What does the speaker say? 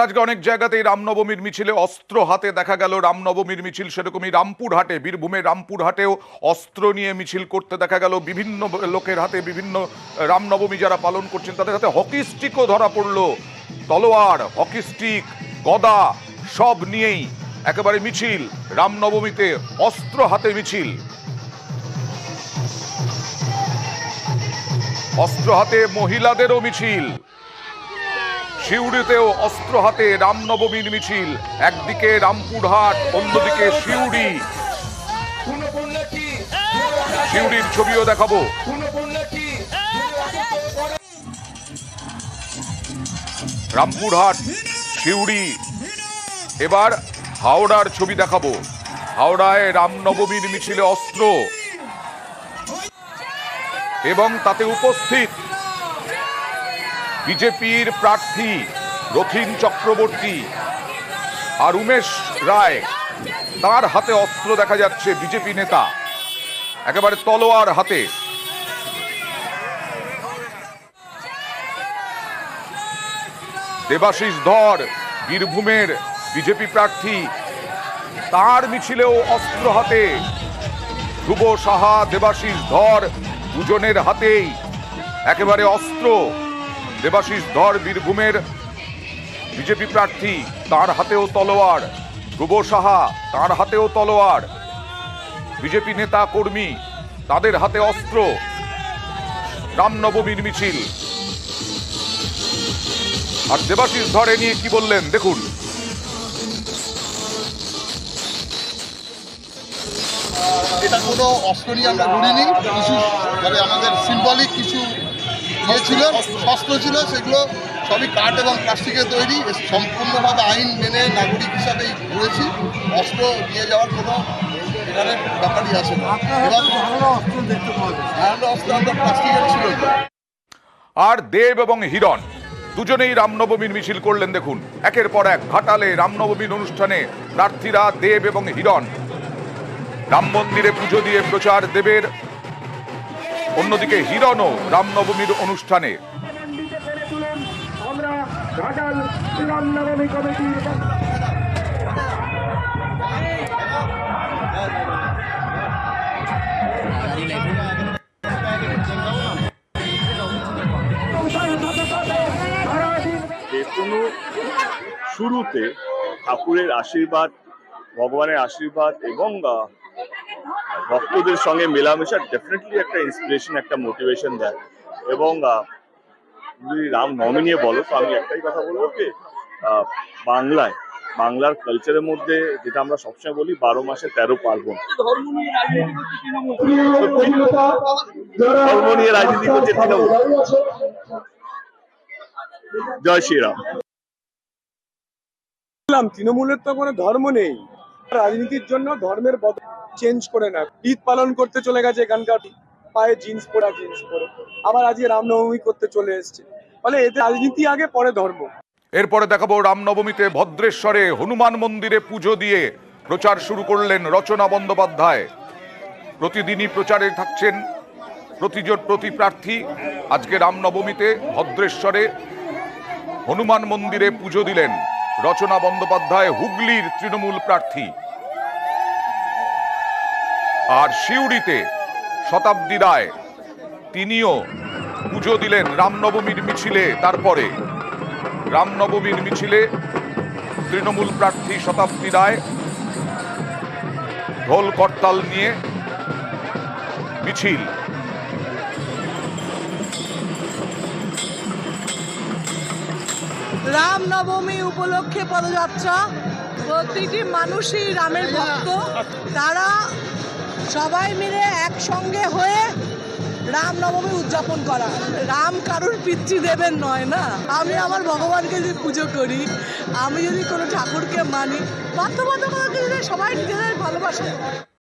আজকে অনেক জায়গাতেই রামনবমীর মিছিলে অস্ত্র হাতে দেখা গেল। রামনবমীর মিছিল সেরকমই রামপুরহাটে, বীরভূমের রামপুরহাটেও অস্ত্র নিয়ে মিছিল করতে দেখা গেল। বিভিন্ন লোকের হাতে বিভিন্ন রামনবমী যারা পালন করছেন তাদের হাতে হকি স্টিকও ধরা পড়লো। তলোয়ার, হকি স্টিক, গদা সব নিয়েই একেবারে মিছিল। রামনবমীতে অস্ত্র হাতে মিছিল, অস্ত্র হাতে মহিলাদেরও মিছিল। সিউড়িতেও অস্ত্র হাতে রামনবমীর মিছিল। একদিকে রামপুরহাট, অন্যদিকে সিউড়ি। সিউড়ির ছবিও দেখাবো। রামপুরহাট, সিউড়ি, এবার হাওড়ার ছবি দেখাবো। হাওড়ায় রামনবমীর মিছিলে অস্ত্র এবং তাতে উপস্থিত বিজেপির প্রার্থী রথীন চক্রবর্তী আর উমেশ রায়, তার হাতে অস্ত্র দেখা যাচ্ছে। বিজেপি নেতা একেবারে তলোয়ার হাতে। দেবাশিস ধর, বীরভূমের বিজেপি প্রার্থী, তার মিছিলেও অস্ত্র হাতে। ধ্রুব সাহা, দেবাশিস ধর, দুজনের হাতেই একেবারে অস্ত্র। দেবাশিস ধর বীরভূমের বিজেপি প্রার্থী, তার হাতেও তলোয়ার। ধ্রুব সাহা, তার হাতেও তলোয়ার। বিজেপি নেতা কর্মী, তাদের হাতে অস্ত্র। রামনবমীর মিছিল। আর দেবাশিস ধরে নিয়ে কি বললেন দেখুন। এটা কোনো অস্ত্র নিয়ে আমরা ঘুরিনি, কিছু মানে আমাদের সিম্বলিক কিছু ইয়ে ছিল, শস্ত্র ছিল, সেগুলো সবই কাঠ এবং প্লাস্টিকের তৈরি। সম্পূর্ণভাবে আইন মেনে নাগরিক হিসাবেই ঘুরেছি। অস্ত্র নিয়ে যাওয়ার কোনো এখানে ব্যাপারই আসে না। এবার অস্ত্র দেখতে পাওয়া যায়, অস্ত্র আমরা প্লাস্টিকের ছিল। আর দেব এবং হিরণ দুজনেই রামনবমীর মিছিল করলেন দেখুন। একের পর এক ঘাটালে রামনবমীর অনুষ্ঠানে প্রার্থীরা দেব এবং হিরণ রাম মন্দিরে পুজো দিয়ে প্রচার দেবের, অন্যদিকে হিরণও রামনবমীর অনুষ্ঠানে। যে কোনো শুরুতে ঠাকুরের আশীর্বাদ, ভগবানের আশীর্বাদ এবং ভক্তদের সঙ্গে মেলামেশা ডেফিনেটলি একটা ইন্সপিরেশন, একটা মোটিভেশন দেয়। এবং যদি রামনবমী নিয়ে বলো তো আমি একটাই কথা বলবো যে বাংলার কালচারের মধ্যে যেটা আমরা সবসময় বলি 12 মাসে 13 পার্বণ। ধর্ম নিয়ে রাজনীতি করছে তৃণমূল। জয় শ্রীরাম। তৃণমূলের তো কোনো ধর্ম নেই, রাজনীতির জন্য ধর্মের চেঞ্জ করে না। ঈদ পালন করতে চলে গেছে এখানকার, পায়ে জিন্স পরে আবার আজকে রামনবমী করতে চলে এসছে। ফলে এতে রাজনীতি আগে, পরে ধর্ম। এরপরে দেখাবো রামনবমীতে ভদ্রেশ্বরে হনুমান মন্দিরে পুজো দিয়ে প্রচার শুরু করলেন রচনা বন্দ্যোপাধ্যায়। প্রতিদিনই প্রচারে থাকছেন প্রতি প্রার্থী। আজকে রামনবমীতে ভদ্রেশ্বরে হনুমান মন্দিরে পুজো দিলেন রচনা বন্দ্যোপাধ্যায়, হুগলির তৃণমূল প্রার্থী। আর সিউড়িতে শতাব্দী রায়, তিনিও পুজো দিলেন রামনবমীর মিছিলে। তারপরে রামনবমীর মিছিলে তৃণমূল প্রার্থী শতাব্দী রায় ঢোল করতাল নিয়ে মিছিল। রামনবমী উপলক্ষে পদযাত্রা। প্রতিটি মানুষই রামের ভক্ত, তারা সবাই মিলে একসঙ্গে হয়ে রামনবমী উদযাপন করা। রাম কারুর পিতৃদেবের নয় না। আমি আমার ভগবানকে যদি পুজো করি, আমি যদি কোনো ঠাকুরকে মানি, বাধ্যবাধকতাকে সবাই নিজেদের ভালোবাসা